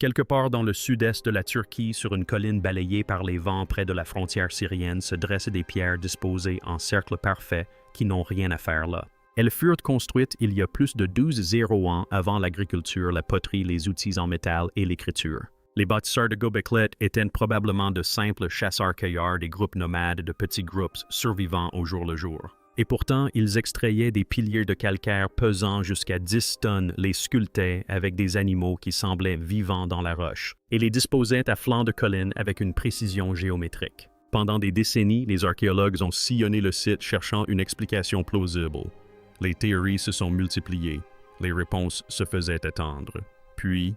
Quelque part dans le sud-est de la Turquie, sur une colline balayée par les vents près de la frontière syrienne, se dressent des pierres disposées en cercle parfait qui n'ont rien à faire là. Elles furent construites il y a plus de 12 ans avant l'agriculture, la poterie, les outils en métal et l'écriture. Les bâtisseurs de Göbekli étaient probablement de simples chasseurs-cueilleurs, des groupes nomades de petits groupes survivant au jour le jour. Et pourtant, ils extrayaient des piliers de calcaire pesant jusqu'à 10 tonnes, les sculptaient avec des animaux qui semblaient vivants dans la roche, et les disposaient à flanc de colline avec une précision géométrique. Pendant des décennies, les archéologues ont sillonné le site cherchant une explication plausible. Les théories se sont multipliées, les réponses se faisaient attendre. Puis,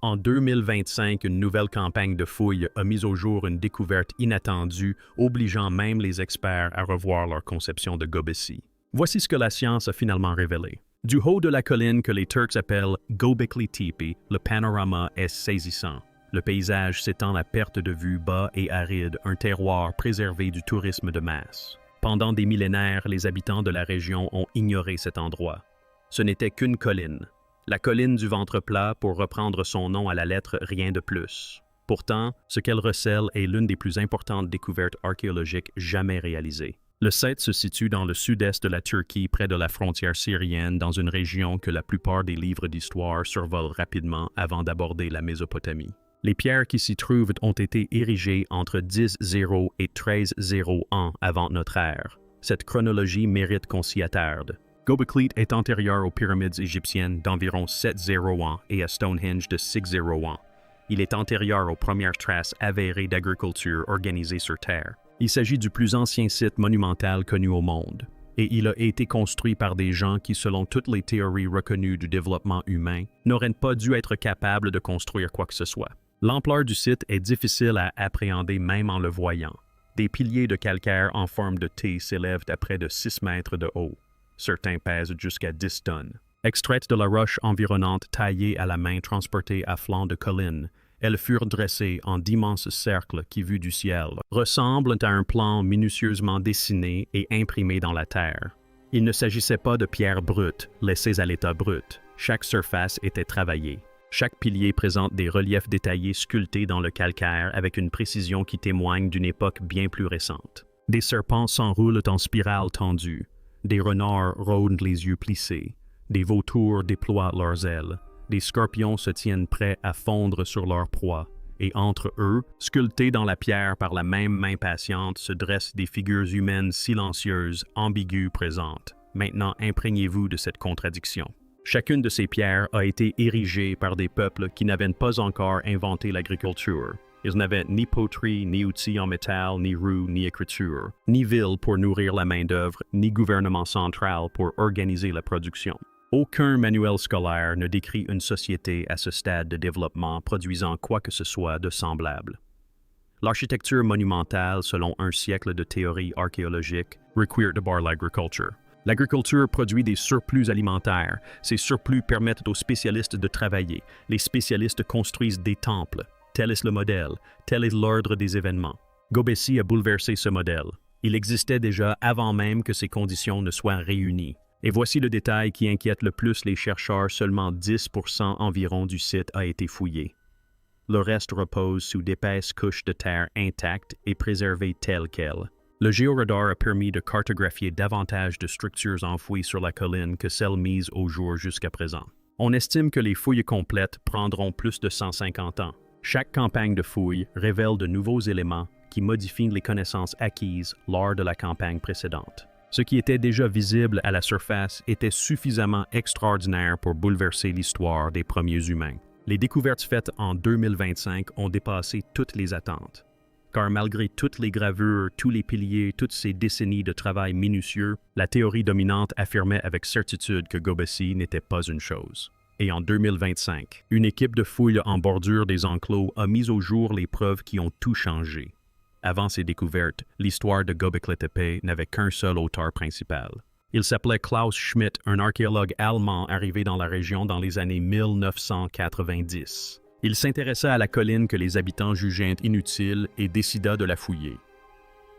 en 2025, une nouvelle campagne de fouilles a mis au jour une découverte inattendue, obligeant même les experts à revoir leur conception de Göbekli. Voici ce que la science a finalement révélé. Du haut de la colline que les Turcs appellent Göbekli Tepe, le panorama est saisissant. Le paysage s'étend à perte de vue bas et aride, un terroir préservé du tourisme de masse. Pendant des millénaires, les habitants de la région ont ignoré cet endroit. Ce n'était qu'une colline. La colline du ventre plat, pour reprendre son nom à la lettre, rien de plus. Pourtant, ce qu'elle recèle est l'une des plus importantes découvertes archéologiques jamais réalisées. Le site se situe dans le sud-est de la Turquie, près de la frontière syrienne, dans une région que la plupart des livres d'histoire survolent rapidement avant d'aborder la Mésopotamie. Les pierres qui s'y trouvent ont été érigées entre 10-0 et 13-0 ans avant notre ère. Cette chronologie mérite qu'on s'y attarde. Göbekli est antérieur aux pyramides égyptiennes d'environ 7-0 ans et à Stonehenge de 6-0 ans. Il est antérieur aux premières traces avérées d'agriculture organisée sur Terre. Il s'agit du plus ancien site monumental connu au monde, et il a été construit par des gens qui, selon toutes les théories reconnues du développement humain, n'auraient pas dû être capables de construire quoi que ce soit. L'ampleur du site est difficile à appréhender même en le voyant. Des piliers de calcaire en forme de T s'élèvent à près de 6 mètres de haut. Certains pèsent jusqu'à 10 tonnes. Extraites de la roche environnante taillée à la main transportée à flanc de colline, elles furent dressées en d'immenses cercles qui, vus du ciel, ressemblent à un plan minutieusement dessiné et imprimé dans la terre. Il ne s'agissait pas de pierres brutes, laissées à l'état brut. Chaque surface était travaillée. Chaque pilier présente des reliefs détaillés sculptés dans le calcaire avec une précision qui témoigne d'une époque bien plus récente. Des serpents s'enroulent en spirale tendue. Des renards rôdent les yeux plissés, des vautours déploient leurs ailes, des scorpions se tiennent prêts à fondre sur leur proie, et entre eux, sculptés dans la pierre par la même main patiente, se dressent des figures humaines silencieuses, ambiguës présentes. Maintenant, imprégnez-vous de cette contradiction. Chacune de ces pierres a été érigée par des peuples qui n'avaient pas encore inventé l'agriculture. Ils n'avaient ni poterie, ni outils en métal, ni roues, ni écriture, ni ville pour nourrir la main-d'œuvre, ni gouvernement central pour organiser la production. Aucun manuel scolaire ne décrit une société à ce stade de développement produisant quoi que ce soit de semblable. L'architecture monumentale, selon un siècle de théorie archéologique, requiert d'abord l'agriculture. L'agriculture produit des surplus alimentaires. Ces surplus permettent aux spécialistes de travailler. Les spécialistes construisent des temples. Tel est le modèle, tel est l'ordre des événements. Göbekli a bouleversé ce modèle. Il existait déjà avant même que ces conditions ne soient réunies. Et voici le détail qui inquiète le plus les chercheurs, seulement 10% environ du site a été fouillé. Le reste repose sous d'épaisses couches de terre intactes et préservées telles quelles. Le géoradar a permis de cartographier davantage de structures enfouies sur la colline que celles mises au jour jusqu'à présent. On estime que les fouilles complètes prendront plus de 150 ans. Chaque campagne de fouilles révèle de nouveaux éléments qui modifient les connaissances acquises lors de la campagne précédente. Ce qui était déjà visible à la surface était suffisamment extraordinaire pour bouleverser l'histoire des premiers humains. Les découvertes faites en 2025 ont dépassé toutes les attentes. Car malgré toutes les gravures, tous les piliers, toutes ces décennies de travail minutieux, la théorie dominante affirmait avec certitude que Göbekli n'était pas une chose. Et en 2025, une équipe de fouilles en bordure des enclos a mis au jour les preuves qui ont tout changé. Avant ces découvertes, l'histoire de Göbekli Tepe n'avait qu'un seul auteur principal. Il s'appelait Klaus Schmidt, un archéologue allemand arrivé dans la région dans les années 1990. Il s'intéressa à la colline que les habitants jugeaient inutile et décida de la fouiller.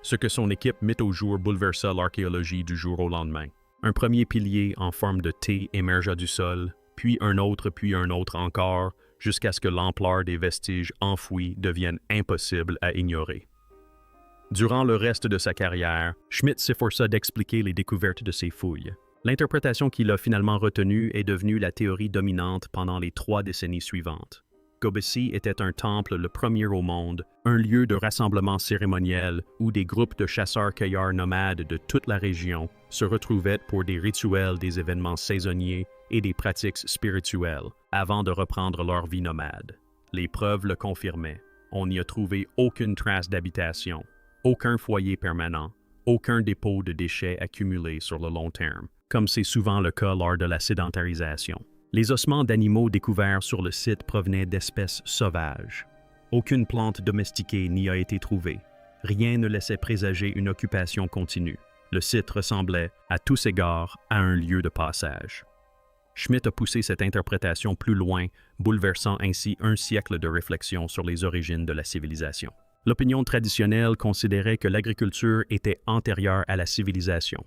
Ce que son équipe mit au jour bouleversa l'archéologie du jour au lendemain. Un premier pilier en forme de T émergea du sol, puis un autre encore, jusqu'à ce que l'ampleur des vestiges enfouis devienne impossible à ignorer. Durant le reste de sa carrière, Schmidt s'efforça d'expliquer les découvertes de ses fouilles. L'interprétation qu'il a finalement retenue est devenue la théorie dominante pendant les 3 décennies suivantes. Gobesi était un temple le premier au monde, un lieu de rassemblement cérémoniel où des groupes de chasseurs-cueilleurs nomades de toute la région se retrouvaient pour des rituels, des événements saisonniers et des pratiques spirituelles, avant de reprendre leur vie nomade. Les preuves le confirmaient. On n'y a trouvé aucune trace d'habitation, aucun foyer permanent, aucun dépôt de déchets accumulés sur le long terme, comme c'est souvent le cas lors de la sédentarisation. Les ossements d'animaux découverts sur le site provenaient d'espèces sauvages. Aucune plante domestiquée n'y a été trouvée. Rien ne laissait présager une occupation continue. Le site ressemblait, à tous égards, à un lieu de passage. Schmidt a poussé cette interprétation plus loin, bouleversant ainsi un siècle de réflexion sur les origines de la civilisation. L'opinion traditionnelle considérait que l'agriculture était antérieure à la civilisation.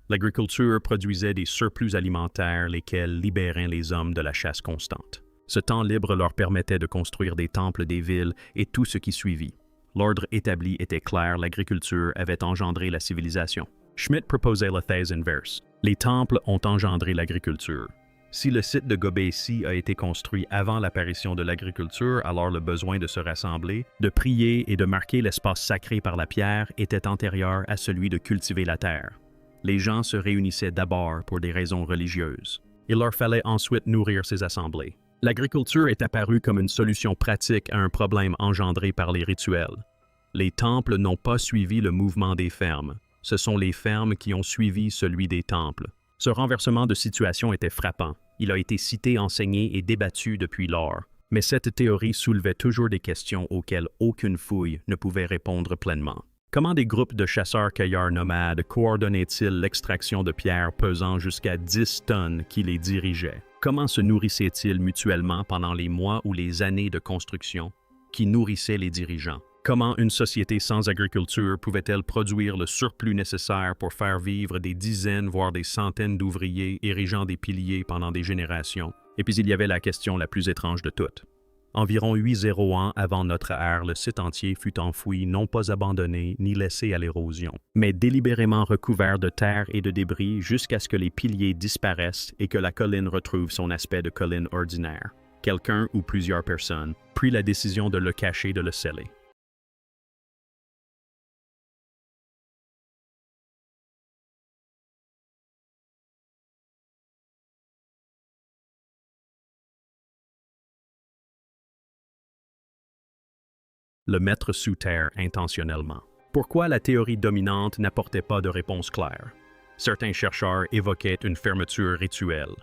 L'agriculture produisait des surplus alimentaires, lesquels libéraient les hommes de la chasse constante. Ce temps libre leur permettait de construire des temples des villes et tout ce qui suivit. L'ordre établi était clair, l'agriculture avait engendré la civilisation. Schmidt proposait la thèse inverse. Les temples ont engendré l'agriculture. Si le site de Gobesi a été construit avant l'apparition de l'agriculture, alors le besoin de se rassembler, de prier et de marquer l'espace sacré par la pierre était antérieur à celui de cultiver la terre. Les gens se réunissaient d'abord pour des raisons religieuses. Il leur fallait ensuite nourrir ces assemblées. L'agriculture est apparue comme une solution pratique à un problème engendré par les rituels. Les temples n'ont pas suivi le mouvement des fermes. Ce sont les fermes qui ont suivi celui des temples. Ce renversement de situation était frappant. Il a été cité, enseigné et débattu depuis lors. Mais cette théorie soulevait toujours des questions auxquelles aucune fouille ne pouvait répondre pleinement. Comment des groupes de chasseurs-cueilleurs nomades coordonnaient-ils l'extraction de pierres pesant jusqu'à 10 tonnes qui les dirigeaient? Comment se nourrissaient-ils mutuellement pendant les mois ou les années de construction qui nourrissaient les dirigeants? Comment une société sans agriculture pouvait-elle produire le surplus nécessaire pour faire vivre des dizaines, voire des centaines d'ouvriers érigeant des piliers pendant des générations? Et puis il y avait la question la plus étrange de toutes. Environ 800 ans avant notre ère, le site entier fut enfoui, non pas abandonné ni laissé à l'érosion, mais délibérément recouvert de terre et de débris jusqu'à ce que les piliers disparaissent et que la colline retrouve son aspect de colline ordinaire. Quelqu'un ou plusieurs personnes prit la décision de le cacher, de le sceller. Le mettre sous terre intentionnellement. Pourquoi la théorie dominante n'apportait pas de réponse claire? Certains chercheurs évoquaient une fermeture rituelle.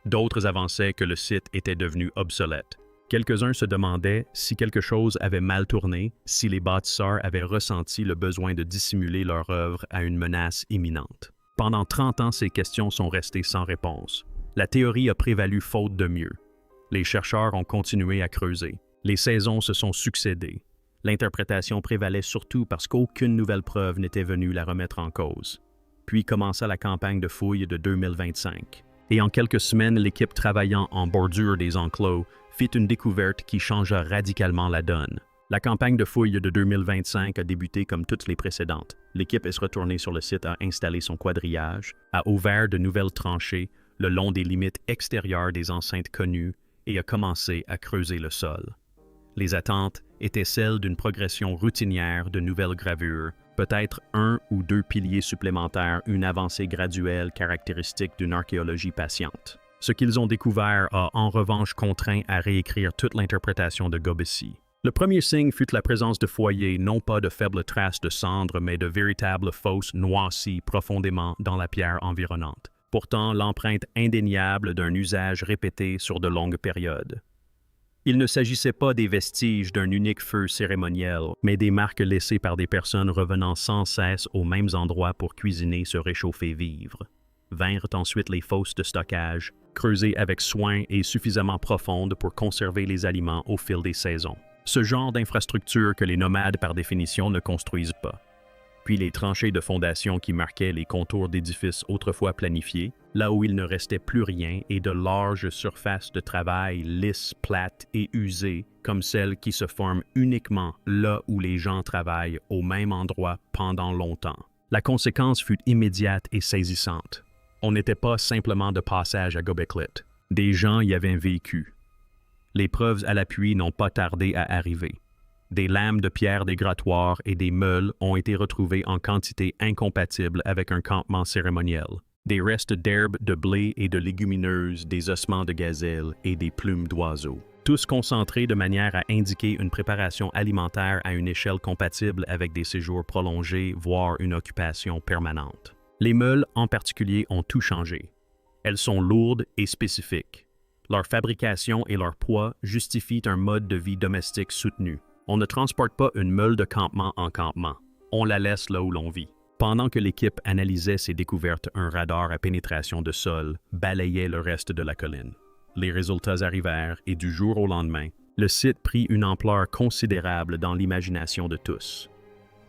D'autres avançaient que le site était devenu obsolète. Quelques-uns se demandaient si quelque chose avait mal tourné, si les bâtisseurs avaient ressenti le besoin de dissimuler leur œuvre à une menace imminente. Pendant 30 ans, ces questions sont restées sans réponse. La théorie a prévalu faute de mieux. Les chercheurs ont continué à creuser. Les saisons se sont succédées. L'interprétation prévalait surtout parce qu'aucune nouvelle preuve n'était venue la remettre en cause. Puis commença la campagne de fouilles de 2025. Et en quelques semaines, l'équipe travaillant en bordure des enclos fit une découverte qui changea radicalement la donne. La campagne de fouilles de 2025 a débuté comme toutes les précédentes. L'équipe est retournée sur le site, a installé son quadrillage, a ouvert de nouvelles tranchées le long des limites extérieures des enceintes connues et a commencé à creuser le sol. Les attentes étaient celles d'une progression routinière de nouvelles gravures, peut-être 1 ou 2 piliers supplémentaires, une avancée graduelle caractéristique d'une archéologie patiente. Ce qu'ils ont découvert a en revanche contraint à réécrire toute l'interprétation de Gobesi. Le premier signe fut la présence de foyers, non pas de faibles traces de cendres, mais de véritables fosses noircies profondément dans la pierre environnante. Pourtant, l'empreinte indéniable d'un usage répété sur de longues périodes. Il ne s'agissait pas des vestiges d'un unique feu cérémoniel, mais des marques laissées par des personnes revenant sans cesse aux mêmes endroits pour cuisiner, se réchauffer, vivre. Vinrent ensuite les fosses de stockage, creusées avec soin et suffisamment profondes pour conserver les aliments au fil des saisons. Ce genre d'infrastructure que les nomades par définition ne construisent pas. puis les tranchées de fondation qui marquaient les contours d'édifices autrefois planifiés, là où il ne restait plus rien, et de larges surfaces de travail lisses, plates et usées, comme celles qui se forment uniquement là où les gens travaillent au même endroit pendant longtemps. La conséquence fut immédiate et saisissante. On n'était pas simplement de passage à Göbekli. Des gens y avaient vécu. Les preuves à l'appui n'ont pas tardé à arriver. Des lames de pierre des grattoirs et des meules ont été retrouvées en quantité incompatible avec un campement cérémoniel. Des restes d'herbes, de blé et de légumineuses, des ossements de gazelles et des plumes d'oiseaux. Tous concentrés de manière à indiquer une préparation alimentaire à une échelle compatible avec des séjours prolongés, voire une occupation permanente. Les meules, en particulier, ont tout changé. Elles sont lourdes et spécifiques. Leur fabrication et leur poids justifient un mode de vie domestique soutenu. On ne transporte pas une meule de campement en campement. On la laisse là où l'on vit. Pendant que l'équipe analysait ces découvertes, un radar à pénétration de sol balayait le reste de la colline. Les résultats arrivèrent et du jour au lendemain, le site prit une ampleur considérable dans l'imagination de tous.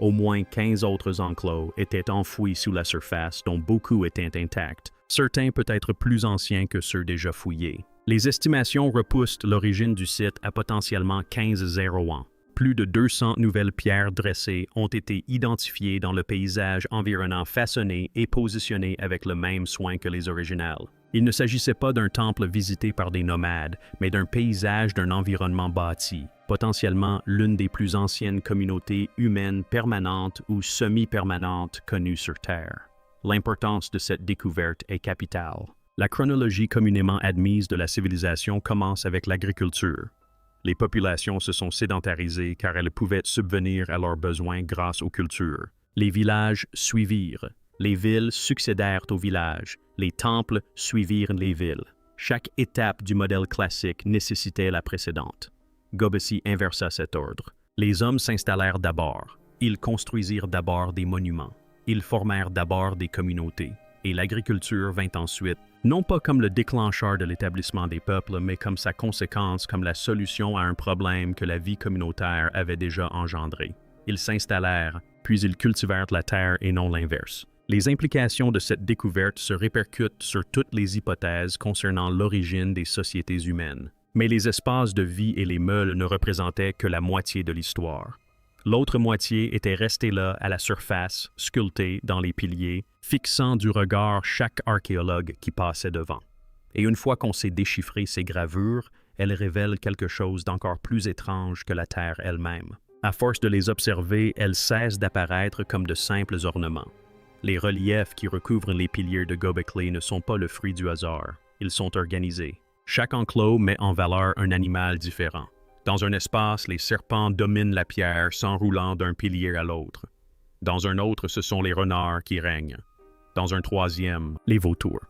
Au moins 15 autres enclos étaient enfouis sous la surface, dont beaucoup étaient intacts, certains peut-être plus anciens que ceux déjà fouillés. Les estimations repoussent l'origine du site à potentiellement 15 ans. Plus de 200 nouvelles pierres dressées ont été identifiées dans le paysage environnant, façonnées et positionnées avec le même soin que les originales. Il ne s'agissait pas d'un temple visité par des nomades, mais d'un paysage d'un environnement bâti, potentiellement l'une des plus anciennes communautés humaines permanentes ou semi-permanentes connues sur Terre. L'importance de cette découverte est capitale. La chronologie communément admise de la civilisation commence avec l'agriculture. Les populations se sont sédentarisées car elles pouvaient subvenir à leurs besoins grâce aux cultures. Les villages suivirent. Les villes succédèrent aux villages. Les temples suivirent les villes. Chaque étape du modèle classique nécessitait la précédente. Göbekli inversa cet ordre. Les hommes s'installèrent d'abord. Ils construisirent d'abord des monuments. Ils formèrent d'abord des communautés. Et l'agriculture vint ensuite, non pas comme le déclencheur de l'établissement des peuples, mais comme sa conséquence, comme la solution à un problème que la vie communautaire avait déjà engendré. Ils s'installèrent, puis ils cultivèrent la terre et non l'inverse. Les implications de cette découverte se répercutent sur toutes les hypothèses concernant l'origine des sociétés humaines. Mais les espaces de vie et les meules ne représentaient que la moitié de l'histoire. L'autre moitié était restée là, à la surface, sculptée dans les piliers, fixant du regard chaque archéologue qui passait devant. Et une fois qu'on sait déchiffrer ces gravures, elles révèlent quelque chose d'encore plus étrange que la Terre elle-même. À force de les observer, elles cessent d'apparaître comme de simples ornements. Les reliefs qui recouvrent les piliers de Göbekli ne sont pas le fruit du hasard, ils sont organisés. Chaque enclos met en valeur un animal différent. Dans un espace, les serpents dominent la pierre s'enroulant d'un pilier à l'autre. Dans un autre, ce sont les renards qui règnent. Dans un troisième, les vautours.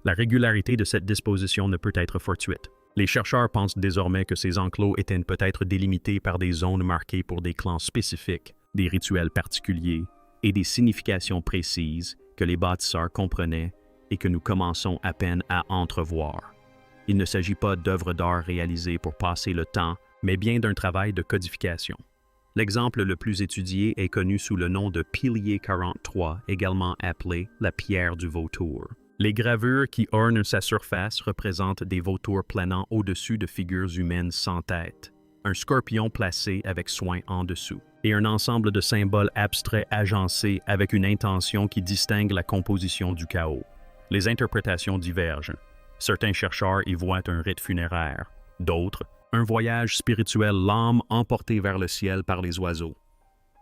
La régularité de cette disposition ne peut être fortuite. Les chercheurs pensent désormais que ces enclos étaient peut-être délimités par des zones marquées pour des clans spécifiques, des rituels particuliers et des significations précises que les bâtisseurs comprenaient et que nous commençons à peine à entrevoir. Il ne s'agit pas d'œuvres d'art réalisées pour passer le temps, mais bien d'un travail de codification. L'exemple le plus étudié est connu sous le nom de Pilier 43, également appelé la pierre du vautour. Les gravures qui ornent sa surface représentent des vautours planant au-dessus de figures humaines sans tête, un scorpion placé avec soin en dessous, et un ensemble de symboles abstraits agencés avec une intention qui distingue la composition du chaos. Les interprétations divergent. Certains chercheurs y voient un rite funéraire, d'autres, un voyage spirituel, l'âme emportée vers le ciel par les oiseaux.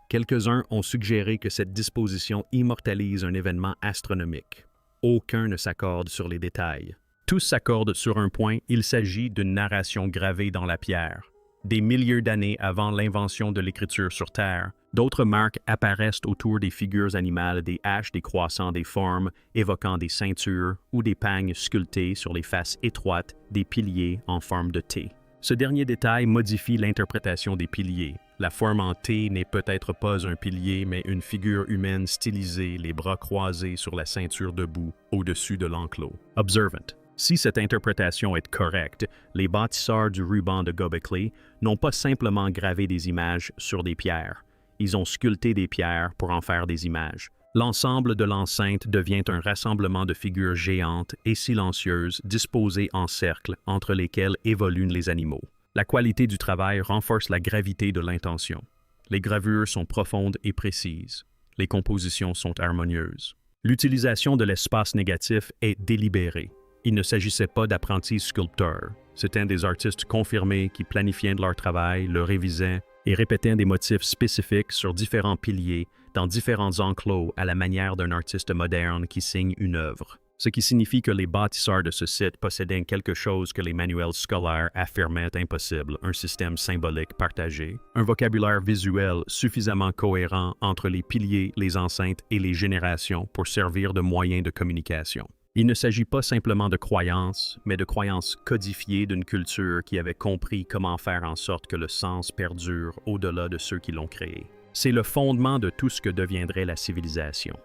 Quelques-uns ont suggéré que cette disposition immortalise un événement astronomique. Aucun ne s'accorde sur les détails. Tous s'accordent sur un point, il s'agit d'une narration gravée dans la pierre. Des milliers d'années avant l'invention de l'écriture sur Terre, d'autres marques apparaissent autour des figures animales, des haches, des croissants, des formes, évoquant des ceintures ou des pagnes sculptés sur les faces étroites des piliers en forme de T. Ce dernier détail modifie l'interprétation des piliers. La forme en T n'est peut-être pas un pilier, mais une figure humaine stylisée, les bras croisés sur la ceinture debout, au-dessus de l'enclos. Observant. Si cette interprétation est correcte, les bâtisseurs du ruban de Göbekli n'ont pas simplement gravé des images sur des pierres. Ils ont sculpté des pierres pour en faire des images. L'ensemble de l'enceinte devient un rassemblement de figures géantes et silencieuses disposées en cercle entre lesquelles évoluent les animaux. La qualité du travail renforce la gravité de l'intention. Les gravures sont profondes et précises. Les compositions sont harmonieuses. L'utilisation de l'espace négatif est délibérée. Il ne s'agissait pas d'apprentis sculpteurs. C'étaient des artistes confirmés qui planifiaient leur travail, le révisaient et répétaient des motifs spécifiques sur différents piliers dans différents enclos à la manière d'un artiste moderne qui signe une œuvre. Ce qui signifie que les bâtisseurs de ce site possédaient quelque chose que les manuels scolaires affirmaient impossible, un système symbolique partagé, un vocabulaire visuel suffisamment cohérent entre les piliers, les enceintes et les générations pour servir de moyen de communication. Il ne s'agit pas simplement de croyances, mais de croyances codifiées d'une culture qui avait compris comment faire en sorte que le sens perdure au-delà de ceux qui l'ont créé. C'est le fondement de tout ce que deviendrait la civilisation.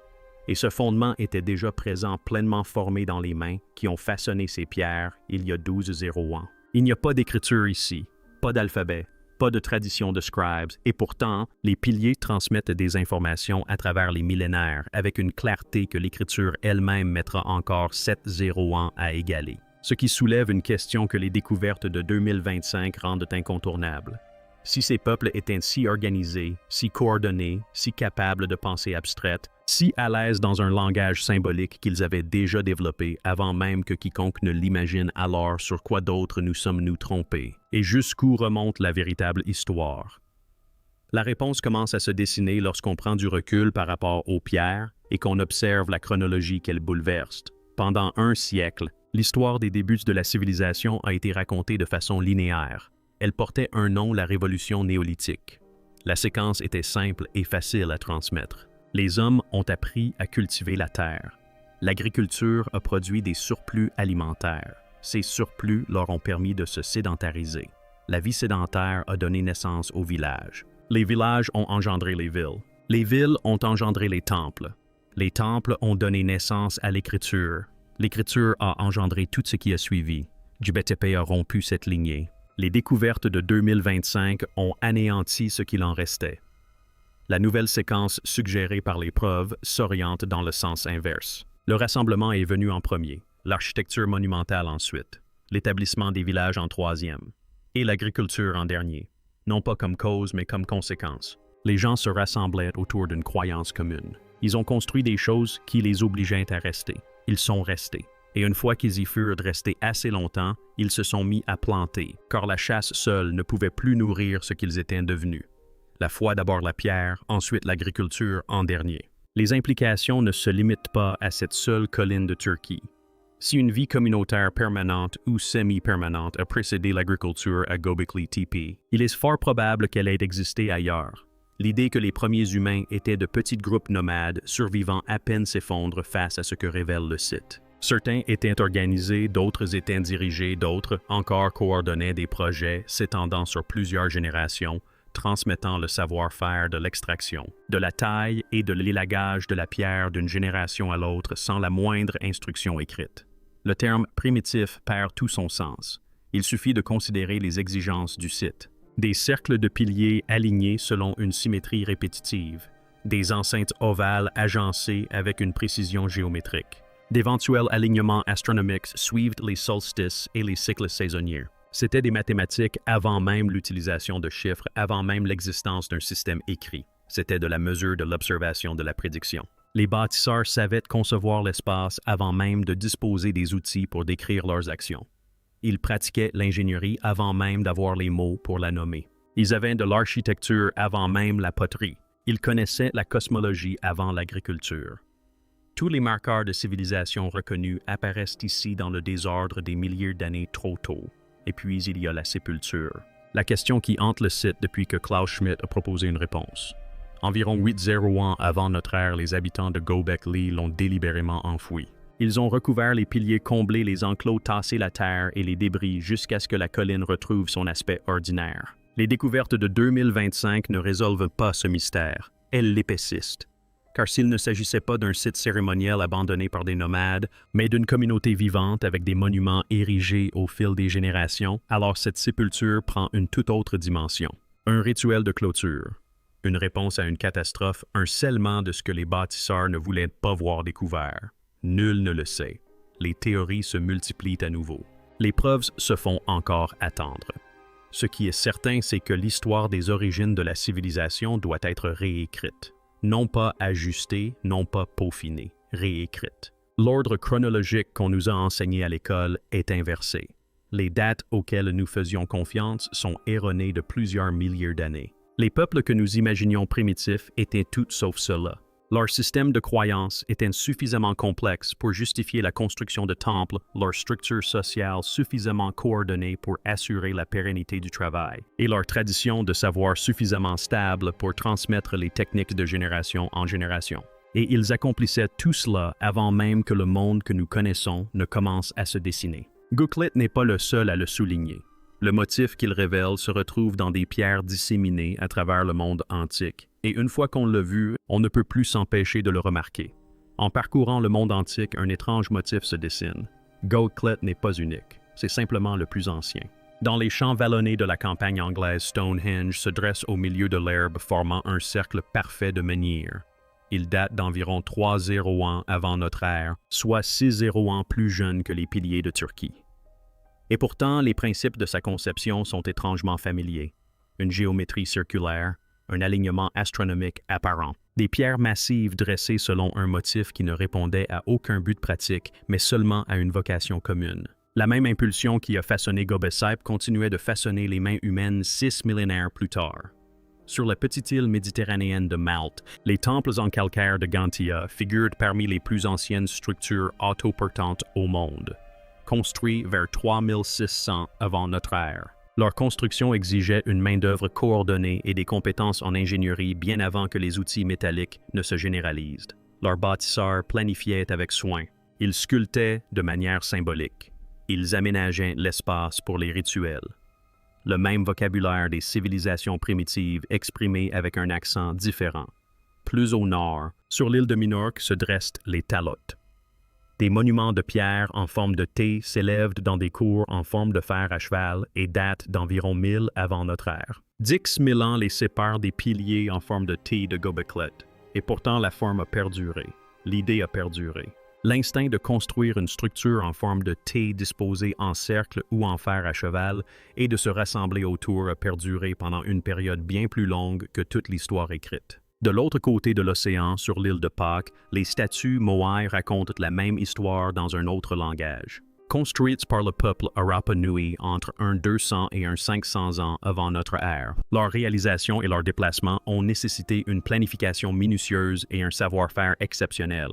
Et ce fondement était déjà présent pleinement formé dans les mains qui ont façonné ces pierres il y a 12 ans. Il n'y a pas d'écriture ici, pas d'alphabet, pas de tradition de scribes, et pourtant, les piliers transmettent des informations à travers les millénaires avec une clarté que l'écriture elle-même mettra encore 7 ans à égaler. Ce qui soulève une question que les découvertes de 2025 rendent incontournable. Si ces peuples étaient si organisés, si coordonnés, si capables de pensée abstraite, si à l'aise dans un langage symbolique qu'ils avaient déjà développé avant même que quiconque ne l'imagine, alors sur quoi d'autre nous sommes-nous trompés? Et jusqu'où remonte la véritable histoire? La réponse commence à se dessiner lorsqu'on prend du recul par rapport aux pierres et qu'on observe la chronologie qu'elles bouleversent. Pendant un siècle, l'histoire des débuts de la civilisation a été racontée de façon linéaire. Elle portait un nom, la révolution néolithique. La séquence était simple et facile à transmettre. Les hommes ont appris à cultiver la terre. L'agriculture a produit des surplus alimentaires. Ces surplus leur ont permis de se sédentariser. La vie sédentaire a donné naissance aux villages. Les villages ont engendré les villes. Les villes ont engendré les temples. Les temples ont donné naissance à l'écriture. L'écriture a engendré tout ce qui a suivi. Djibouti a rompu cette lignée. Les découvertes de 2025 ont anéanti ce qu'il en restait. La nouvelle séquence suggérée par les preuves s'oriente dans le sens inverse. Le rassemblement est venu en premier, l'architecture monumentale ensuite, l'établissement des villages en troisième, et l'agriculture en dernier, non pas comme cause mais comme conséquence. Les gens se rassemblaient autour d'une croyance commune. Ils ont construit des choses qui les obligeaient à rester. Ils sont restés. Et une fois qu'ils y furent restés assez longtemps, ils se sont mis à planter, car la chasse seule ne pouvait plus nourrir ce qu'ils étaient devenus. La foi d'abord la pierre, ensuite l'agriculture en dernier. Les implications ne se limitent pas à cette seule colline de Turquie. Si une vie communautaire permanente ou semi-permanente a précédé l'agriculture à Göbekli Tepe, il est fort probable qu'elle ait existé ailleurs. L'idée que les premiers humains étaient de petits groupes nomades survivant à peine s'effondre face à ce que révèle le site. Certains étaient organisés, d'autres étaient dirigés, d'autres encore coordonnaient des projets s'étendant sur plusieurs générations, transmettant le savoir-faire de l'extraction, de la taille et de l'élagage de la pierre d'une génération à l'autre sans la moindre instruction écrite. Le terme « primitif » perd tout son sens. Il suffit de considérer les exigences du site. Des cercles de piliers alignés selon une symétrie répétitive, des enceintes ovales agencées avec une précision géométrique. D'éventuels alignements astronomiques suivent les solstices et les cycles saisonniers. C'étaient des mathématiques avant même l'utilisation de chiffres, avant même l'existence d'un système écrit. C'était de la mesure de l'observation de la prédiction. Les bâtisseurs savaient concevoir l'espace avant même de disposer des outils pour décrire leurs actions. Ils pratiquaient l'ingénierie avant même d'avoir les mots pour la nommer. Ils avaient de l'architecture avant même la poterie. Ils connaissaient la cosmologie avant l'agriculture. Tous les marqueurs de civilisation reconnus apparaissent ici dans le désordre des milliers d'années trop tôt. Et puis il y a la sépulture. La question qui hante le site depuis que Klaus Schmidt a proposé une réponse. Environ 8 ans avant notre ère, les habitants de Göbekli l'ont délibérément enfoui. Ils ont recouvert les piliers, comblé les enclos, tassé la terre et les débris jusqu'à ce que la colline retrouve son aspect ordinaire. Les découvertes de 2025 ne résolvent pas ce mystère, elles l'épaississent. Car s'il ne s'agissait pas d'un site cérémoniel abandonné par des nomades, mais d'une communauté vivante avec des monuments érigés au fil des générations, alors cette sépulture prend une toute autre dimension. Un rituel de clôture. Une réponse à une catastrophe, un scellement de ce que les bâtisseurs ne voulaient pas voir découvert. Nul ne le sait. Les théories se multiplient à nouveau. Les preuves se font encore attendre. Ce qui est certain, c'est que l'histoire des origines de la civilisation doit être réécrite. Non pas ajustée, non pas peaufinée, réécrite. L'ordre chronologique qu'on nous a enseigné à l'école est inversé. Les dates auxquelles nous faisions confiance sont erronées de plusieurs milliers d'années. Les peuples que nous imaginions primitifs étaient tout sauf cela. Leur système de croyances était suffisamment complexe pour justifier la construction de temples, leur structure sociale suffisamment coordonnée pour assurer la pérennité du travail, et leur tradition de savoir suffisamment stable pour transmettre les techniques de génération en génération. Et ils accomplissaient tout cela avant même que le monde que nous connaissons ne commence à se dessiner. Göklet n'est pas le seul à le souligner. Le motif qu'il révèle se retrouve dans des pierres disséminées à travers le monde antique, et une fois qu'on l'a vu, on ne peut plus s'empêcher de le remarquer. En parcourant le monde antique, un étrange motif se dessine. Göklet n'est pas unique, c'est simplement le plus ancien. Dans les champs vallonnés de la campagne anglaise, Stonehenge se dresse au milieu de l'herbe formant un cercle parfait de menhirs. Il date d'environ 3000 ans avant notre ère, soit 6000 ans plus jeune que les piliers de Turquie. Et pourtant, les principes de sa conception sont étrangement familiers. Une géométrie circulaire, un alignement astronomique apparent, des pierres massives dressées selon un motif qui ne répondait à aucun but pratique, mais seulement à une vocation commune. La même impulsion qui a façonné Göbekli continuait de façonner les mains humaines 6 millénaires plus tard. Sur la petite île méditerranéenne de Malte, les temples en calcaire de Gantia figurent parmi les plus anciennes structures autoportantes au monde, construits vers 3600 avant notre ère. Leur construction exigeait une main-d'œuvre coordonnée et des compétences en ingénierie bien avant que les outils métalliques ne se généralisent. Leurs bâtisseurs planifiaient avec soin. Ils sculptaient de manière symbolique. Ils aménageaient l'espace pour les rituels. Le même vocabulaire des civilisations primitives exprimé avec un accent différent. Plus au nord, sur l'île de Minorque se dressent les talotes. Des monuments de pierre en forme de T s'élèvent dans des cours en forme de fer à cheval et datent d'environ 1000 avant notre ère. 10 000 ans les séparent des piliers en forme de T de Göbekli, et pourtant la forme a perduré, l'idée a perduré. L'instinct de construire une structure en forme de T disposée en cercle ou en fer à cheval et de se rassembler autour a perduré pendant une période bien plus longue que toute l'histoire écrite. De l'autre côté de l'océan, sur l'île de Pâques, les statues Moai racontent la même histoire dans un autre langage. Construites par le peuple Arapa Nui entre un 200 et un 500 ans avant notre ère, leur réalisation et leur déplacement ont nécessité une planification minutieuse et un savoir-faire exceptionnel.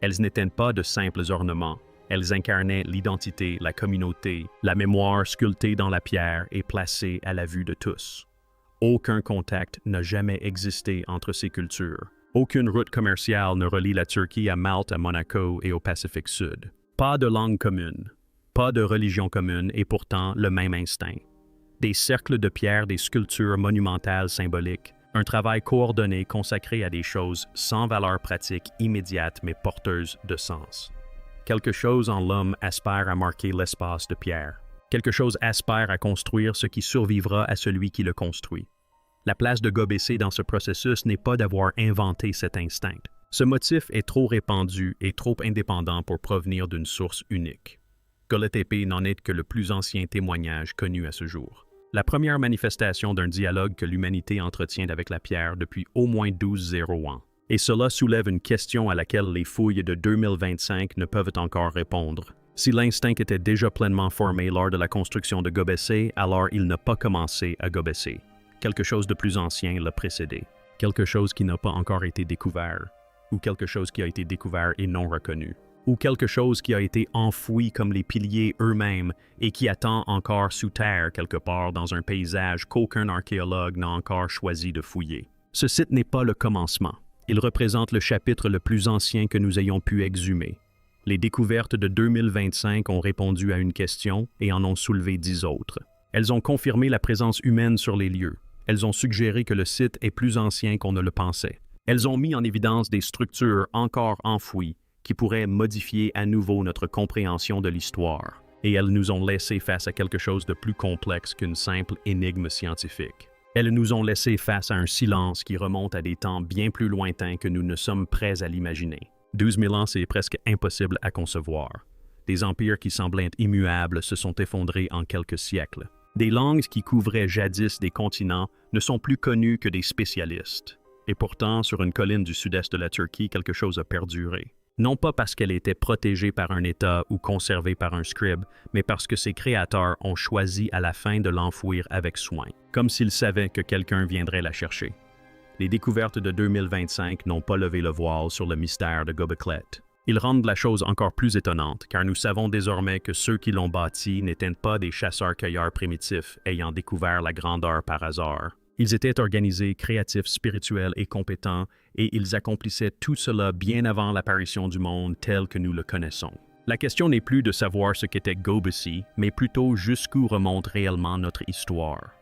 Elles n'étaient pas de simples ornements. Elles incarnaient l'identité, la communauté, la mémoire sculptée dans la pierre et placée à la vue de tous. Aucun contact n'a jamais existé entre ces cultures. Aucune route commerciale ne relie la Turquie à Malte, à Monaco et au Pacifique Sud. Pas de langue commune, pas de religion commune et pourtant le même instinct. Des cercles de pierre, des sculptures monumentales symboliques, un travail coordonné consacré à des choses sans valeur pratique immédiate mais porteuses de sens. Quelque chose en l'homme aspire à marquer l'espace de pierre. Quelque chose aspire à construire ce qui survivra à celui qui le construit. La place de Göbekli dans ce processus n'est pas d'avoir inventé cet instinct. Ce motif est trop répandu et trop indépendant pour provenir d'une source unique. Göbekli Tepe n'en est que le plus ancien témoignage connu à ce jour. La première manifestation d'un dialogue que l'humanité entretient avec la pierre depuis au moins 12 ans. Et cela soulève une question à laquelle les fouilles de 2025 ne peuvent encore répondre. Si l'instinct était déjà pleinement formé lors de la construction de Göbekli, alors il n'a pas commencé à Göbekli. Quelque chose de plus ancien l'a précédé. Quelque chose qui n'a pas encore été découvert. Ou quelque chose qui a été découvert et non reconnu. Ou quelque chose qui a été enfoui comme les piliers eux-mêmes et qui attend encore sous terre quelque part dans un paysage qu'aucun archéologue n'a encore choisi de fouiller. Ce site n'est pas le commencement. Il représente le chapitre le plus ancien que nous ayons pu exhumer. Les découvertes de 2025 ont répondu à une question et en ont soulevé 10 autres. Elles ont confirmé la présence humaine sur les lieux. Elles ont suggéré que le site est plus ancien qu'on ne le pensait. Elles ont mis en évidence des structures encore enfouies qui pourraient modifier à nouveau notre compréhension de l'histoire. Et elles nous ont laissé face à quelque chose de plus complexe qu'une simple énigme scientifique. Elles nous ont laissés face à un silence qui remonte à des temps bien plus lointains que nous ne sommes prêts à l'imaginer. 12 000 ans, c'est presque impossible à concevoir. Des empires qui semblaient immuables se sont effondrés en quelques siècles. Des langues qui couvraient jadis des continents ne sont plus connues que des spécialistes. Et pourtant, sur une colline du sud-est de la Turquie, quelque chose a perduré. Non pas parce qu'elle était protégée par un État ou conservée par un scribe, mais parce que ses créateurs ont choisi à la fin de l'enfouir avec soin, comme s'ils savaient que quelqu'un viendrait la chercher. Les découvertes de 2025 n'ont pas levé le voile sur le mystère de Göbekli. Ils rendent la chose encore plus étonnante, car nous savons désormais que ceux qui l'ont bâti n'étaient pas des chasseurs-cueilleurs primitifs ayant découvert la grandeur par hasard. Ils étaient organisés, créatifs, spirituels et compétents, et ils accomplissaient tout cela bien avant l'apparition du monde tel que nous le connaissons. La question n'est plus de savoir ce qu'était Göbekli, mais plutôt jusqu'où remonte réellement notre histoire.